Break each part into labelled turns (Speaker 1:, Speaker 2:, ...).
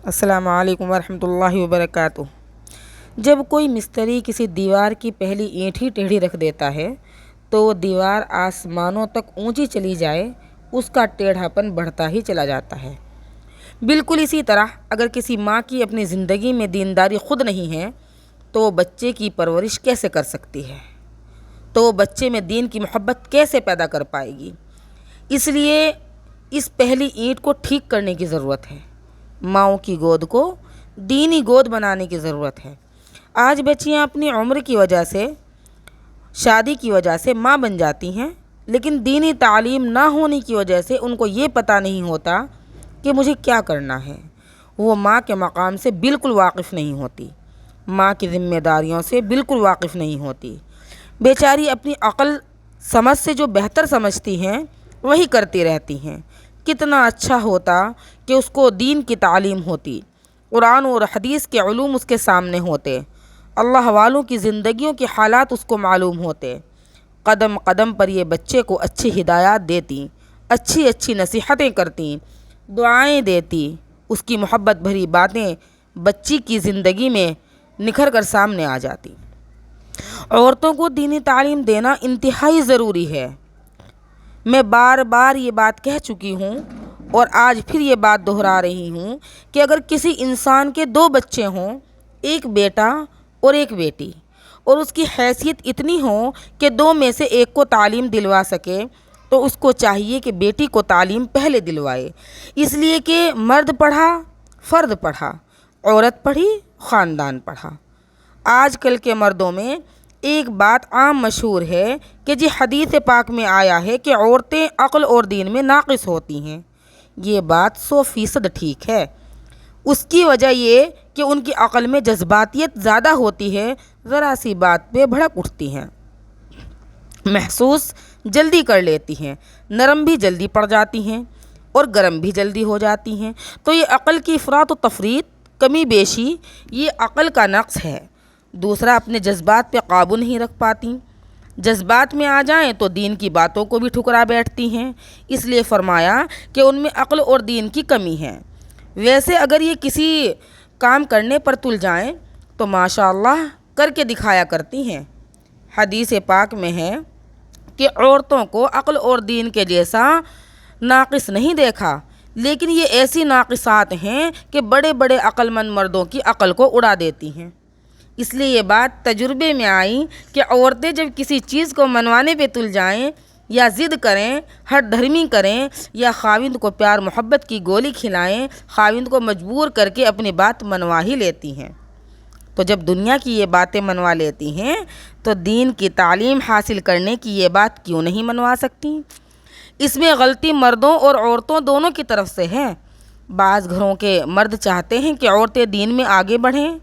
Speaker 1: السلام علیکم ورحمۃ اللہ وبرکاتہ۔ جب کوئی مستری کسی دیوار کی پہلی اینٹ ہی ٹیڑھی رکھ دیتا ہے تو وہ دیوار آسمانوں تک اونچی چلی جائے اس کا ٹیڑھا پن بڑھتا ہی چلا جاتا ہے۔ بالکل اسی طرح اگر کسی ماں کی اپنی زندگی میں دینداری خود نہیں ہے تو وہ بچے کی پرورش کیسے کر سکتی ہے، تو وہ بچے میں دین کی محبت کیسے پیدا کر پائے گی؟ اس لیے اس پہلی اینٹ کو ٹھیک کرنے کی ضرورت ہے۔ ماؤں کی گود کو دینی گود بنانے کی ضرورت ہے۔ آج بچیاں اپنی عمر کی وجہ سے، شادی کی وجہ سے ماں بن جاتی ہیں، لیکن دینی تعلیم نہ ہونے کی وجہ سے ان کو یہ پتہ نہیں ہوتا کہ مجھے کیا کرنا ہے۔ وہ ماں کے مقام سے بالکل واقف نہیں ہوتی، ماں کی ذمہ داریوں سے بالکل واقف نہیں ہوتی۔ بیچاری اپنی عقل سمجھ سے جو بہتر سمجھتی ہیں وہی کرتی رہتی ہیں۔ کتنا اچھا ہوتا کہ اس کو دین کی تعلیم ہوتی، قرآن اور حدیث کے علوم اس کے سامنے ہوتے، اللہ والوں کی زندگیوں کے حالات اس کو معلوم ہوتے۔ قدم قدم پر یہ بچے کو اچھی ہدایات دیتی، اچھی اچھی نصیحتیں کرتی، دعائیں دیتی، اس کی محبت بھری باتیں بچی کی زندگی میں نکھر کر سامنے آ جاتی۔ عورتوں کو دینی تعلیم دینا انتہائی ضروری ہے۔ میں بار بار یہ بات کہہ چکی ہوں اور آج پھر یہ بات دہرا رہی ہوں کہ اگر کسی انسان کے 2 بچے ہوں، ایک بیٹا اور ایک بیٹی، اور اس کی حیثیت اتنی ہو کہ 2 میں سے ایک کو تعلیم دلوا سکے تو اس کو چاہیے کہ بیٹی کو تعلیم پہلے دلوائے، اس لیے کہ مرد پڑھا فرد پڑھا، عورت پڑھی خاندان پڑھا۔ آج کل کے مردوں میں ایک بات عام مشہور ہے کہ جی حدیث پاک میں آیا ہے کہ عورتیں عقل اور دین میں ناقص ہوتی ہیں۔ یہ بات 100% ٹھیک ہے۔ اس کی وجہ یہ کہ ان کی عقل میں جذباتیت زیادہ ہوتی ہے، ذرا سی بات پہ بھڑک اٹھتی ہیں، محسوس جلدی کر لیتی ہیں، نرم بھی جلدی پڑ جاتی ہیں اور گرم بھی جلدی ہو جاتی ہیں۔ تو یہ عقل کی افراط و تفریط، کمی بیشی، یہ عقل کا نقص ہے۔ دوسرا، اپنے جذبات پہ قابو نہیں رکھ پاتی، جذبات میں آ جائیں تو دین کی باتوں کو بھی ٹھکرا بیٹھتی ہیں۔ اس لیے فرمایا کہ ان میں عقل اور دین کی کمی ہے۔ ویسے اگر یہ کسی کام کرنے پر تل جائیں تو ماشاءاللہ کر کے دکھایا کرتی ہیں۔ حدیث پاک میں ہے کہ عورتوں کو عقل اور دین کے جیسا ناقص نہیں دیکھا، لیکن یہ ایسی ناقصات ہیں کہ بڑے بڑے عقل مند مردوں کی عقل کو اڑا دیتی ہیں۔ اس لیے یہ بات تجربے میں آئی کہ عورتیں جب کسی چیز کو منوانے پہ تل جائیں یا ضد کریں، ہٹ دھرمی کریں، یا خاوند کو پیار محبت کی گولی کھلائیں، خاوند کو مجبور کر کے اپنی بات منوا ہی لیتی ہیں۔ تو جب دنیا کی یہ باتیں منوا لیتی ہیں تو دین کی تعلیم حاصل کرنے کی یہ بات کیوں نہیں منوا سکتی؟ اس میں غلطی مردوں اور عورتوں دونوں کی طرف سے ہے۔ بعض گھروں کے مرد چاہتے ہیں کہ عورتیں دین میں آگے بڑھیں،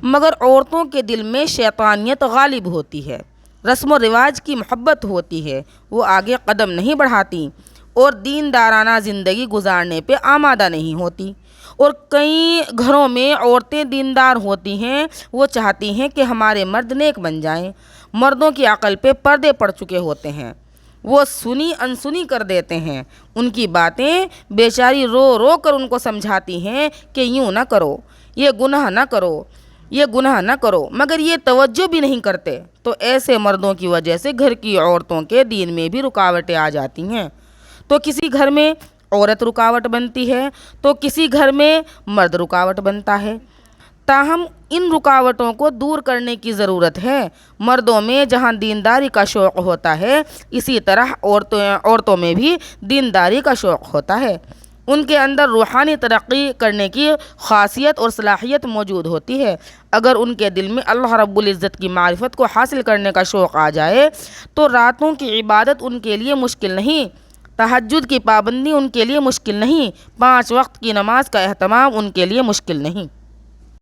Speaker 1: مگر عورتوں کے دل میں شیطانیت غالب ہوتی ہے، رسم و رواج کی محبت ہوتی ہے، وہ آگے قدم نہیں بڑھاتی اور دیندارانہ زندگی گزارنے پہ آمادہ نہیں ہوتی۔ اور کئی گھروں میں عورتیں دیندار ہوتی ہیں، وہ چاہتی ہیں کہ ہمارے مرد نیک بن جائیں، مردوں کی عقل پہ پردے پڑ چکے ہوتے ہیں، وہ سنی انسنی کر دیتے ہیں، ان کی باتیں بیچاری رو رو کر ان کو سمجھاتی ہیں کہ یوں نہ کرو، یہ گناہ نہ کرو، یہ گناہ نہ کرو، مگر یہ توجہ بھی نہیں کرتے۔ تو ایسے مردوں کی وجہ سے گھر کی عورتوں کے دین میں بھی رکاوٹیں آ جاتی ہیں۔ تو کسی گھر میں عورت رکاوٹ بنتی ہے تو کسی گھر میں مرد رکاوٹ بنتا ہے۔ تاہم ان رکاوٹوں کو دور کرنے کی ضرورت ہے۔ مردوں میں جہاں دینداری کا شوق ہوتا ہے، اسی طرح عورتوں میں بھی دینداری کا شوق ہوتا ہے۔ ان کے اندر روحانی ترقی کرنے کی خاصیت اور صلاحیت موجود ہوتی ہے۔ اگر ان کے دل میں اللہ رب العزت کی معرفت کو حاصل کرنے کا شوق آ جائے تو راتوں کی عبادت ان کے لیے مشکل نہیں، تہجد کی پابندی ان کے لیے مشکل نہیں، 5 وقت کی نماز کا اہتمام ان کے لیے مشکل نہیں۔